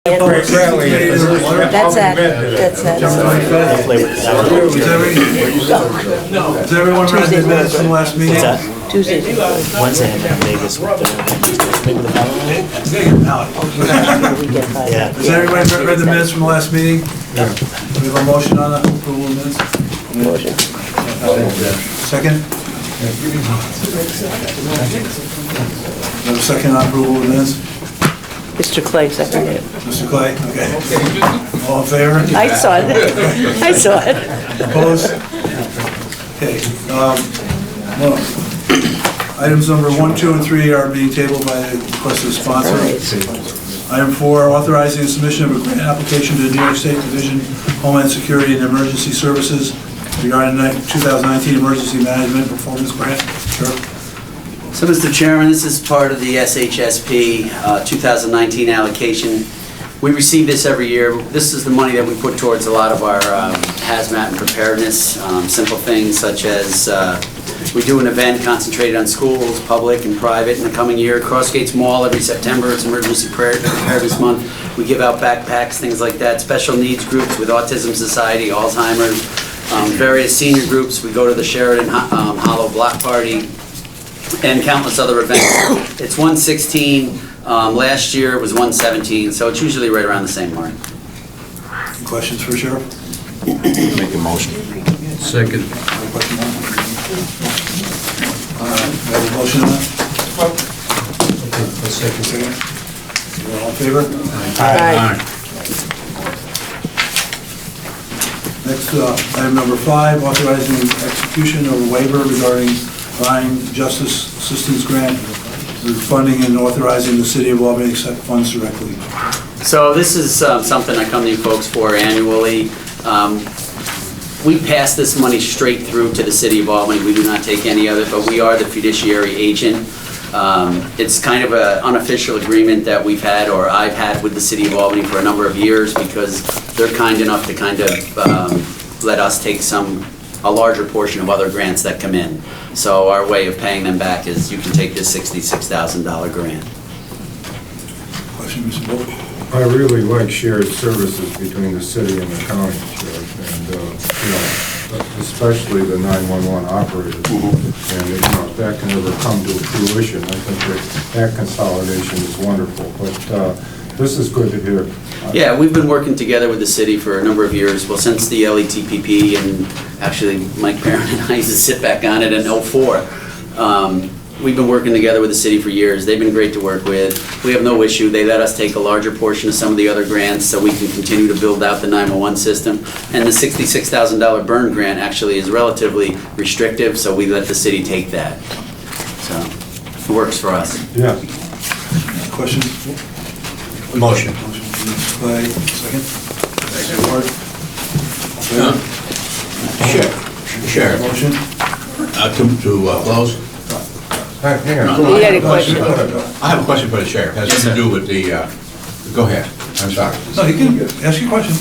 That's it. That's it. Has everyone read the minutes from last meeting? Tuesday. Wednesday I'm in Vegas with the Yeah. Has everybody read the minutes from last meeting? We have a motion on that, approval of minutes? Motion. Second? We have a second on approval of minutes? Mr. Clay seconded it. Mr. Clay, okay. All in favor? I saw it. I saw it. Opposed? Okay. No. Items number 1, 2, and 3 are being tabled by the request of the sponsor. Item 4, authorizing the submission of a grant application to the New York State Division of Homeland Security and Emergency Services regarding 2019 Emergency Management Performance Grant. Sure. So, Mr. Chairman, this is part of the SHSP 2019 allocation. We receive this every year. This is the money that we put towards a lot of our hazmat and preparedness, simple things such as we do an event concentrated on schools, public and private in the coming year. Crossgates Mall every September, it's Emergency Preparedness Month. We give out backpacks, things like that. Special needs groups with Autism Society, Alzheimer's, various senior groups. We go to the Sheridan Hollow Block Party, and countless other events. It's 116, last year it was 117, so it's usually right around the same mark. Questions for Sheriff? Make a motion. Second. Any questions on it? We have a motion on that? Second. You all in favor? Aye. Next, item number 5, authorizing execution of a waiver regarding Ryan Justice Assistance Grant, with funding and authorizing the City of Albany to accept funds directly. So this is something I come to you folks for annually. We pass this money straight through to the City of Albany. We do not take any of it, but we are the fiduciary agent. It's kind of an unofficial agreement that we've had, or I've had with the City of Albany for a number of years, because they're kind enough to kind of let us take a larger portion of other grants that come in. So our way of paying them back is you can take this $66,000 grant. Question, Mr. Bullock? I really like shared services between the city and the county, Sheriff, and, especially the 911 operators. And, if that can ever come to fruition, I think that consolidation is wonderful. But this is good to hear. Yeah, we've been working together with the city for a number of years. Well, since the LETPP, and actually Mike Perrin and I used to sit back on it in '04. We've been working together with the city for years. They've been great to work with. We have no issue. They let us take a larger portion of some of the other grants so we can continue to build out the 911 system. And the $66,000 burn grant actually is relatively restrictive, so we let the city take that. So it works for us. Yeah. Questions? Motion. Motion, Mr. Clay, second? Second. Ward? Sheriff, Motion? to close. Hang on. You had a question. I have a question for the sheriff. Has something to do with the, go ahead, I'm sorry. No, you can ask your question.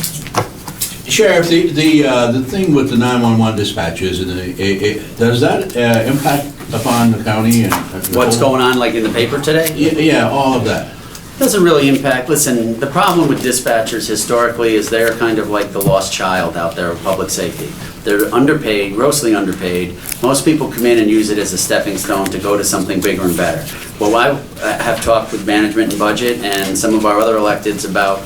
Sheriff, the thing with the 911 dispatches, does that impact upon the county and? What's going on, like in the paper today? Yeah, all of that. Doesn't really impact. Listen, the problem with dispatchers historically is they're kind of like the lost child out there of public safety. They're underpaid, grossly underpaid. Most people come in and use it as a stepping stone to go to something bigger and better. Well, I have talked with management and budget and some of our other electeds about,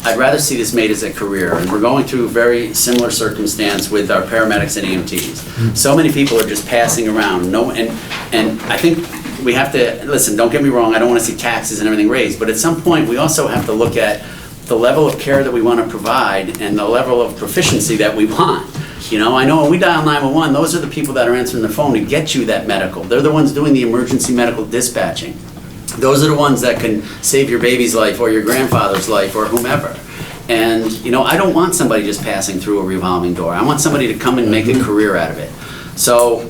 I'd rather see this made as a career, and we're going through a very similar circumstance with our paramedics and EMTs. So many people are just passing around. And I think we have to, listen, don't get me wrong, I don't want to see taxes and everything raised, but at some point we also have to look at the level of care that we want to provide and the level of proficiency that we want. You know, I know when we dial 911, those are the people that are answering the phone to get you that medical. They're the ones doing the emergency medical dispatching. Those are the ones that can save your baby's life or your grandfather's life or whomever. And, you know, I don't want somebody just passing through a revolving door. I want somebody to come and make a career out of it. So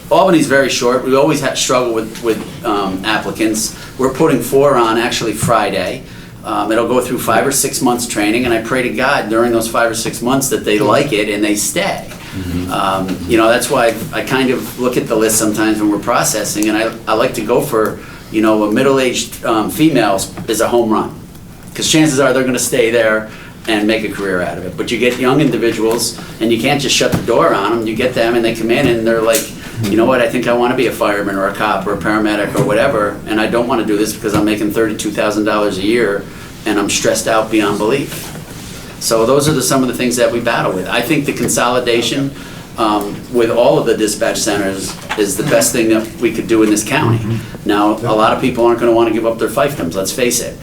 Albany's very short. We always struggle with applicants. We're putting 4 on actually Friday. It'll go through 5 or 6 months training, and I pray to God during those 5 or 6 months that they like it and they stay. You know, that's why I kind of look at the list sometimes when we're processing, and I like to go for, you know, a middle-aged female is a home run. because chances are they're gonna stay there and make a career out of it. But you get young individuals, and you can't just shut the door on them. You get them, and they come in, and they're like, you know what, I think I want to be a fireman or a cop or a paramedic or whatever, and I don't want to do this because I'm making $32,000 a year, and I'm stressed out beyond belief. So those are some of the things that we battle with. I think the consolidation with all of the dispatch centers is the best thing that we could do in this county. Now, a lot of people aren't going to want to give up their fiefdoms, let's face it.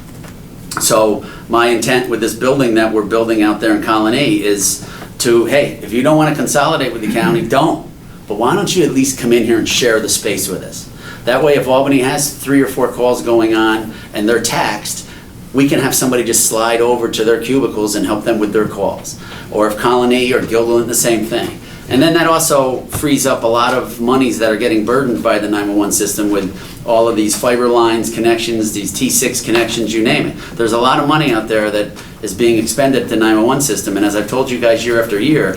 So my intent with this building that we're building out there in Colony is to, hey, if you don't want to consolidate with the county, don't. But why don't you at least come in here and share the space with us? That way, if Albany has 3 or 4 calls going on and they're taxed, we can have somebody just slide over to their cubicles and help them with their calls. Or if Colony or Guilderland, the same thing. And then that also frees up a lot of monies that are getting burdened by the 911 system with all of these fiber lines connections, these T6 connections, you name it. There's a lot of money out there that is being expended at the 911 system, and as I've told you guys year after year,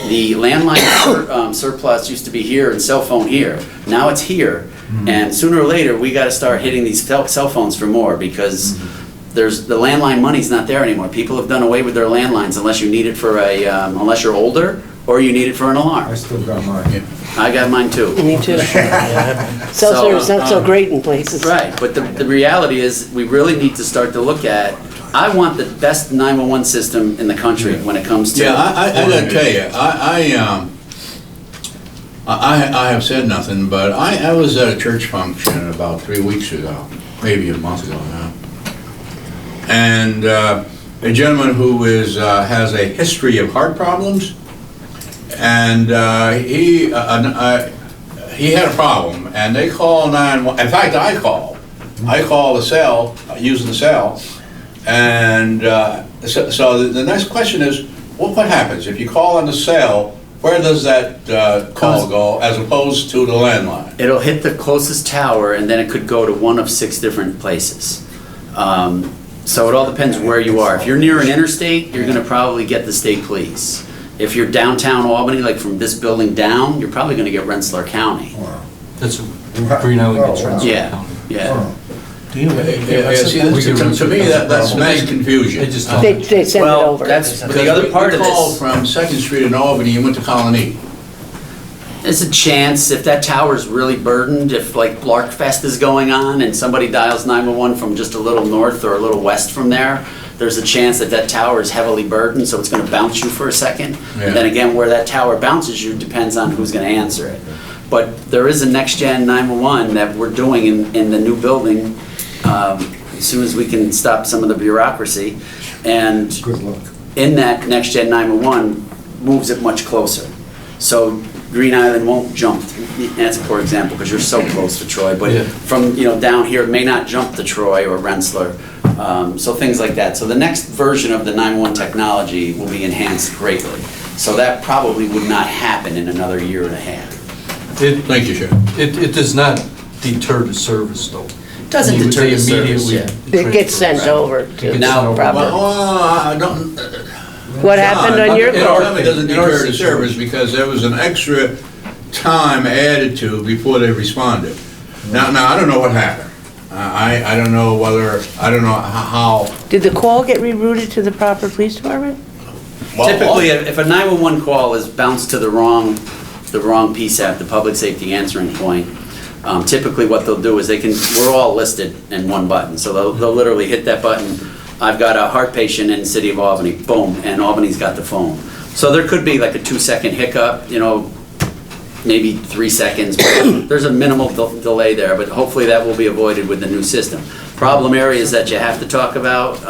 the landline surplus used to be here and cell phone here. Now it's here, and sooner or later, we gotta start hitting these cell phones for more, because the landline money's not there anymore. People have done away with their landlines unless you need it for unless you're older, or you need it for an I alarm. still got mine. I got mine too. Me too. Cell service not so great in places. Right, but the reality is, we really need to start to look at, I want the best 911 system in the country when it comes to. Yeah, I gotta tell you, I have said nothing, but I was at a church function about 3 weeks ago, maybe a month ago now. And a gentleman who has a history of heart problems, and he had a problem, and they call 911. In fact, I call the cell, using the cell, and so the next question is, what happens if you call on the cell? Where does that call go as opposed to the landline? It'll hit the closest tower, and then it could go to one of 6 different places. So it all depends where you are. If you're near an interstate, you're gonna probably get the state police. If you're downtown Albany, like from this building down, you're probably gonna get Rensselaer County. Wow. That's Green Island gets Rensselaer Yeah, County. yeah. Wow. Yeah, see, to me, that's mass confusion. They just They send it Well, over. that's, but Because the other part of we called this, from 2nd Street in Albany and went to Colony. there's a chance if that tower's really burdened, if like Larkfest is going on and somebody dials 911 from just a little north or a little west from there, there's a chance that that tower is heavily burdened, so it's gonna bounce you for a second. And then again, where that tower bounces you depends on who's gonna answer it. But there is a next-gen 911 that we're doing in the new building, as soon as we can stop some of the bureaucracy. And Good luck. in that next-gen 911 moves it much closer. So Green Island won't jump, that's a poor example because you're so close to Troy, but Yeah. from, down here, it may not jump to Troy or Rensselaer. So things like that. So the next version of the 911 technology will be enhanced greatly. So that probably would not happen in another year and a half. Thank you, Sheriff. It does not deter the service, though. Doesn't They deter the service, immediately yeah. It gets sent over to Now, the proper. I don't. What happened on your It boat? doesn't deter the service because there was an extra time added to before they responded. Now, I don't know what happened. I don't know whether, I don't know how. Did the call get rerouted to the proper police department? typically, if a 911 call is bounced to the wrong PSAP, the public safety answering point, typically what they'll do is we're all listed in one button, so they'll literally hit that button. I've got a heart patient in the city of Albany, boom, and Albany's got the phone. So there could be like a 2-second hiccup, maybe 3 seconds, but there's a minimal delay there, but hopefully that will be avoided with the new system. Problem areas that you have to talk about,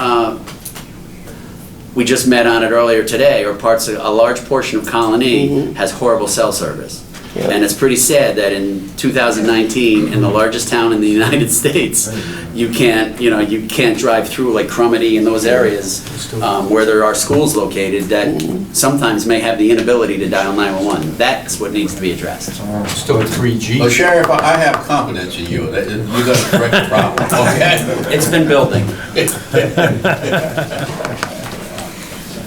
we just met on it earlier today, or a large portion of Colony has horrible cell service. Yep. And it's pretty sad that in 2019, in the largest town in the United States, you can't drive through like Crumity and those areas where there are schools located that sometimes may have the inability to dial 911. That's what needs to be addressed. Still at 3G. Well, Sheriff, I have confidence in you. You got to correct the problem, okay? It's been building.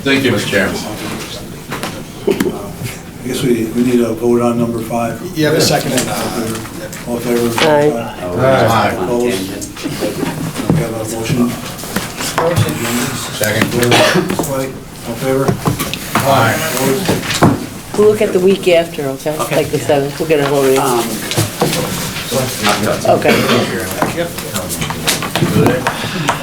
Thank you, Mr. Chairman. I guess we need a vote on number 5. You have a second. All in favor? Aye. Aye. Opposed? We have a motion. Second. Slate, all in favor? Aye. Opposed? We'll look at the week after, okay? Okay. Like the 7th, we'll get a whole read. I've got Okay. Good.